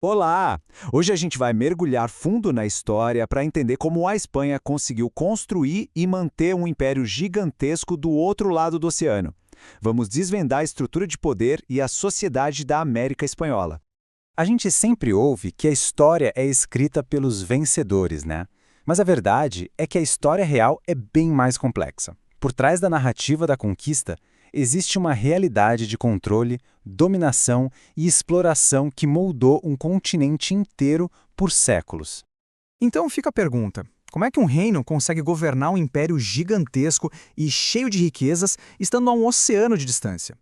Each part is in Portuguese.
Olá! Hoje a gente vai mergulhar fundo na história para entender como a Espanha conseguiu construir e manter um império gigantesco do outro lado do oceano. Vamos desvendar a estrutura de poder e a sociedade da América Espanhola. A gente sempre ouve que a história é escrita pelos vencedores, né? Mas a verdade é que a história real é bem mais complexa. Por trás da narrativa da conquista, existe uma realidade de controle, dominação e exploração que moldou um continente inteiro por séculos. Então fica a pergunta: como é que um reino consegue governar um império gigantesco e cheio de riquezas, estando a um oceano de distância?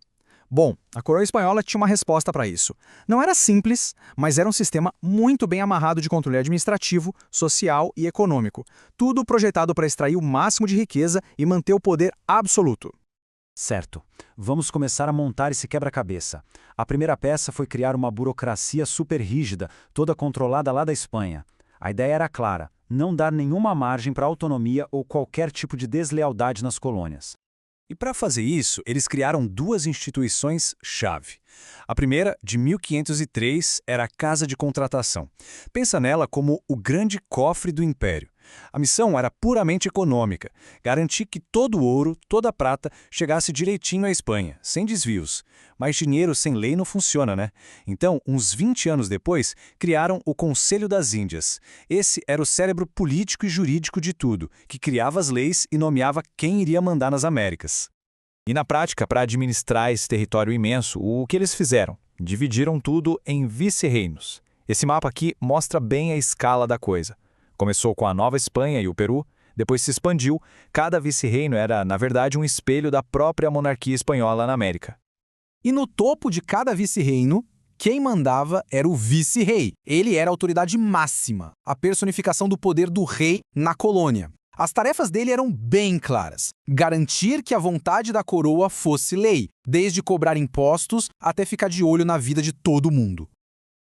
Bom, a coroa espanhola tinha uma resposta para isso. Não era simples, mas era um sistema muito bem amarrado de controle administrativo, social e econômico. Tudo projetado para extrair o máximo de riqueza e manter o poder absoluto. Certo. Vamos começar a montar esse quebra-cabeça. A primeira peça foi criar uma burocracia super rígida, toda controlada lá da Espanha. A ideia era clara: não dar nenhuma margem para autonomia ou qualquer tipo de deslealdade nas colônias. E para fazer isso, eles criaram duas instituições-chave. A primeira, de 1503, era a Casa de Contratação. Pensa nela como o grande cofre do império. A missão era puramente econômica, garantir que todo o ouro, toda a prata, chegasse direitinho à Espanha, sem desvios. Mas dinheiro sem lei não funciona, né? Então, uns 20 anos depois, criaram o Conselho das Índias. Esse era o cérebro político e jurídico de tudo, que criava as leis e nomeava quem iria mandar nas Américas. E na prática, para administrar esse território imenso, o que eles fizeram? Dividiram tudo em vice-reinos. Esse mapa aqui mostra bem a escala da coisa. Começou com a Nova Espanha e o Peru, depois se expandiu. Cada vice-reino era, na verdade, um espelho da própria monarquia espanhola na América. E no topo de cada vice-reino, quem mandava era o vice-rei. Ele era a autoridade máxima, a personificação do poder do rei na colônia. As tarefas dele eram bem claras: garantir que a vontade da coroa fosse lei, desde cobrar impostos até ficar de olho na vida de todo mundo.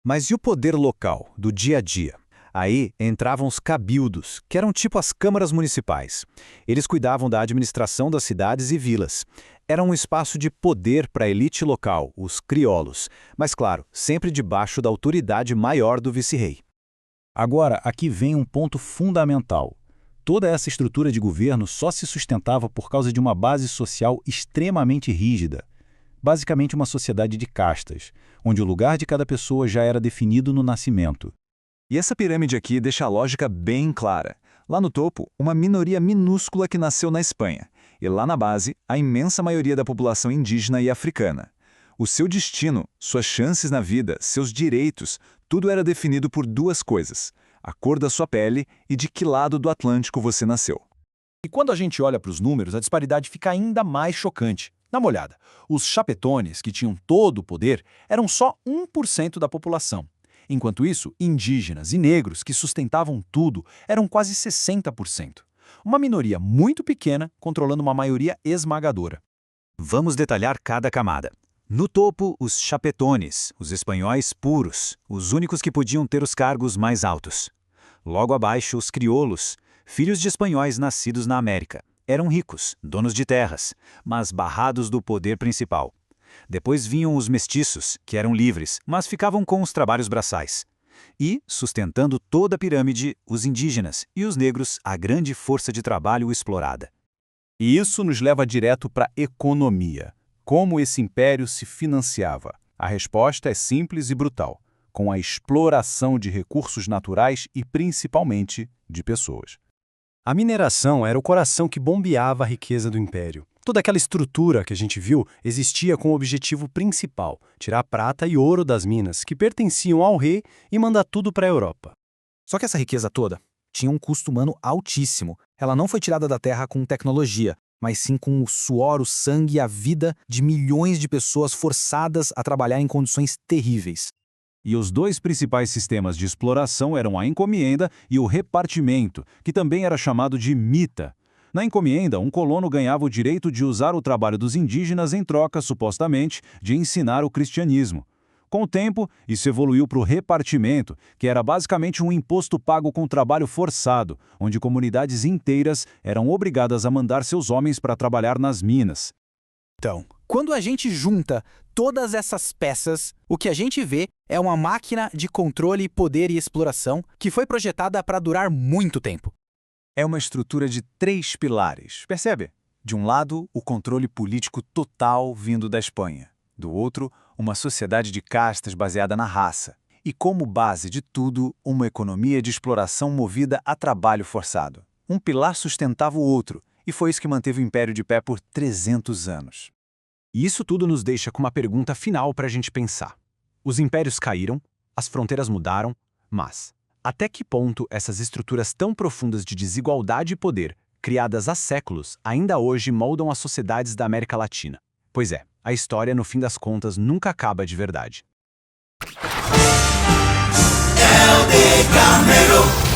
Mas e o poder local, do dia a dia? Aí entravam os cabildos, que eram tipo as câmaras municipais. Eles cuidavam da administração das cidades e vilas. Era um espaço de poder para a elite local, os crioulos, mas claro, sempre debaixo da autoridade maior do vice-rei. Agora, aqui vem um ponto fundamental. Toda essa estrutura de governo só se sustentava por causa de uma base social extremamente rígida. Basicamente uma sociedade de castas, onde o lugar de cada pessoa já era definido no nascimento. E essa pirâmide aqui deixa a lógica bem clara. Lá no topo, uma minoria minúscula que nasceu na Espanha. E lá na base, a imensa maioria da população indígena e africana. O seu destino, suas chances na vida, seus direitos, tudo era definido por duas coisas: a cor da sua pele e de que lado do Atlântico você nasceu. E quando a gente olha para os números, a disparidade fica ainda mais chocante. Dá uma olhada. Os chapetones, que tinham todo o poder, eram só 1% da população. Enquanto isso, indígenas e negros, que sustentavam tudo, eram quase 60%. Uma minoria muito pequena controlando uma maioria esmagadora. Vamos detalhar cada camada. No topo, os chapetones, os espanhóis puros, os únicos que podiam ter os cargos mais altos. Logo abaixo, os crioulos, filhos de espanhóis nascidos na América. Eram ricos, donos de terras, mas barrados do poder principal. Depois vinham os mestiços, que eram livres, mas ficavam com os trabalhos braçais. E, sustentando toda a pirâmide, os indígenas e os negros, a grande força de trabalho explorada. E isso nos leva direto para a economia. Como esse império se financiava? A resposta é simples e brutal: com a exploração de recursos naturais e, principalmente, de pessoas. A mineração era o coração que bombeava a riqueza do império. Toda aquela estrutura que a gente viu existia com o objetivo principal: tirar prata e ouro das minas, que pertenciam ao rei, e mandar tudo para a Europa. Só que essa riqueza toda tinha um custo humano altíssimo. Ela não foi tirada da terra com tecnologia, mas sim com o suor, o sangue e a vida de milhões de pessoas forçadas a trabalhar em condições terríveis. E os dois principais sistemas de exploração eram a encomienda e o repartimento, que também era chamado de mita. Na encomienda, um colono ganhava o direito de usar o trabalho dos indígenas em troca, supostamente, de ensinar o cristianismo. Com o tempo, isso evoluiu para o repartimento, que era basicamente um imposto pago com trabalho forçado, onde comunidades inteiras eram obrigadas a mandar seus homens para trabalhar nas minas. Então, quando a gente junta todas essas peças, o que a gente vê é uma máquina de controle, poder e exploração que foi projetada para durar muito tempo. É uma estrutura de 3 pilares, percebe? De um lado, o controle político total vindo da Espanha. Do outro, uma sociedade de castas baseada na raça. E como base de tudo, uma economia de exploração movida a trabalho forçado. Um pilar sustentava o outro, e foi isso que manteve o Império de pé por 300 anos. E isso tudo nos deixa com uma pergunta final para a gente pensar. Os impérios caíram, as fronteiras mudaram, mas até que ponto essas estruturas tão profundas de desigualdade e poder, criadas há séculos, ainda hoje moldam as sociedades da América Latina? Pois é, a história, no fim das contas, nunca acaba de verdade. El de Camero.